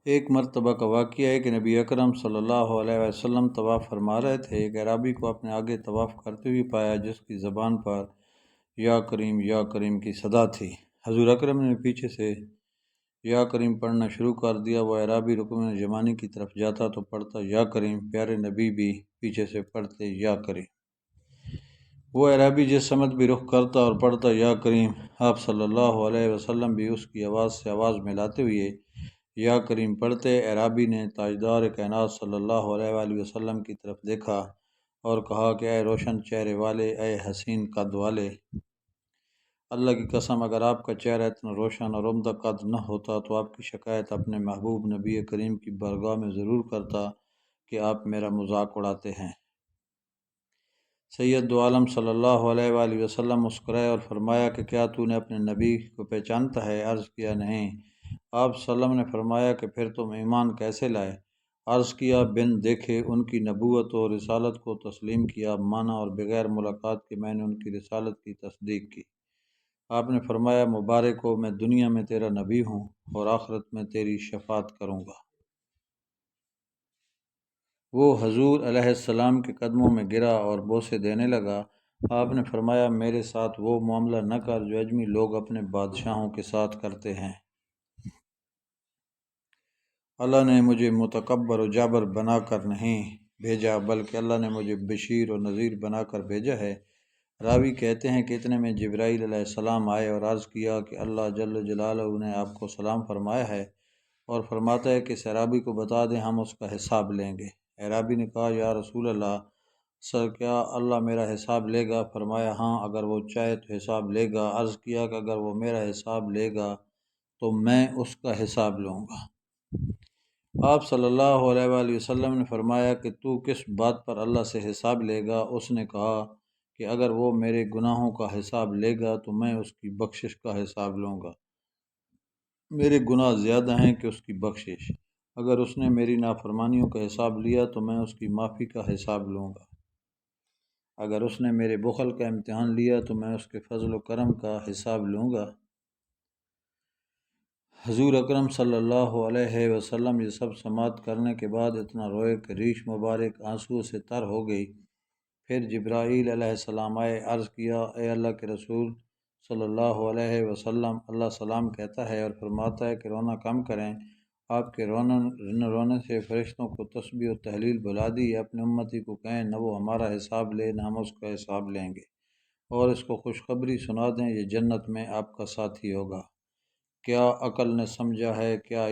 ایک مرتبہ کا واقعہ ہے کہ نبی اکرم صلی اللہ علیہ وسلم طواف فرما رہے تھے۔ ایک اعرابی کو اپنے آگے طواف کرتے ہوئے پایا جس کی زبان پر یا کریم کی صدا تھی۔ حضور اکرم نے پیچھے سے یا کریم پڑھنا شروع کر دیا۔ وہ اعرابی رکن یمانی کی طرف جاتا تو پڑھتا یا کریم، پیارے نبی بھی پیچھے سے پڑھتے یا کریم۔ وہ اعرابی جس سمت بھی رخ کرتا اور پڑھتا یا کریم، آپ صلی اللہ علیہ وسلم بھی اس کی آواز سے آواز ملاتے ہوئے یا کریم پڑھتے۔ اعرابی نے تاجدار کائنات صلی اللہ علیہ وآلہ وسلم کی طرف دیکھا اور کہا کہ اے روشن چہرے والے، اے حسین قد والے، اللہ کی قسم اگر آپ کا چہرہ اتنا روشن اور عمدہ قد نہ ہوتا تو آپ کی شکایت اپنے محبوب نبی کریم کی بارگاہ میں ضرور کرتا کہ آپ میرا مذاق اڑاتے ہیں۔ سید دو عالم صلی اللہ علیہ وآلہ وسلم مسکرائے اور فرمایا کہ کیا تو نے اپنے نبی کو پہچانتا ہے؟ عرض کیا نہیں۔ آپ صلی اللہ علیہ وسلم نے فرمایا کہ پھر تم ایمان کیسے لائے؟ عرض کیا بن دیکھے ان کی نبوت اور رسالت کو تسلیم کیا، مانا اور بغیر ملاقات کے میں نے ان کی رسالت کی تصدیق کی۔ آپ نے فرمایا مبارک ہو، میں دنیا میں تیرا نبی ہوں اور آخرت میں تیری شفاعت کروں گا۔ وہ حضور علیہ السلام کے قدموں میں گرا اور بوسے دینے لگا۔ آپ نے فرمایا میرے ساتھ وہ معاملہ نہ کر جو اجمی لوگ اپنے بادشاہوں کے ساتھ کرتے ہیں۔ اللہ نے مجھے متکبر و جابر بنا کر نہیں بھیجا بلکہ اللہ نے مجھے بشیر و نذیر بنا کر بھیجا ہے۔ راوی کہتے ہیں کہ اتنے میں جبرائیل علیہ السلام آئے اور عرض کیا کہ اللہ جل جلالہ نے آپ کو سلام فرمایا ہے اور فرماتا ہے کہ اس اعرابی کو بتا دیں ہم اس کا حساب لیں گے۔ اعرابی نے کہا یا رسول اللہ، سر کیا اللہ میرا حساب لے گا؟ فرمایا ہاں، اگر وہ چاہے تو حساب لے گا۔ عرض کیا کہ اگر وہ میرا حساب لے گا تو میں اس کا حساب لوں گا۔ آپ صلی اللہ علیہ وآلہ وسلم نے فرمایا کہ تو کس بات پر اللہ سے حساب لے گا؟ اس نے کہا کہ اگر وہ میرے گناہوں کا حساب لے گا تو میں اس کی بخشش کا حساب لوں گا، میرے گناہ زیادہ ہیں کہ اس کی بخشش۔ اگر اس نے میری نافرمانیوں کا حساب لیا تو میں اس کی معافی کا حساب لوں گا۔ اگر اس نے میرے بخل کا امتحان لیا تو میں اس کے فضل و کرم کا حساب لوں گا۔ حضور اکرم صلی اللہ علیہ وسلم یہ سب سماعت کرنے کے بعد اتنا روئے کہ ریش مبارک آنسوؤں سے تر ہو گئی۔ پھر جبرائیل علیہ السلام آئے۔ عرض کیا اے اللہ کے رسول صلی اللہ علیہ وسلم، اللہ سلام کہتا ہے اور فرماتا ہے کہ رونا کم کریں۔ آپ کے رونے سے فرشتوں کو تسبیح و تحلیل بلا دی۔ اپنے امتی کو کہیں نہ وہ ہمارا حساب لے نہ ہم اس کا حساب لیں گے، اور اس کو خوشخبری سنا دیں یہ جنت میں آپ کا ساتھی ہوگا۔ کیا عقل نے سمجھا ہے؟ کیا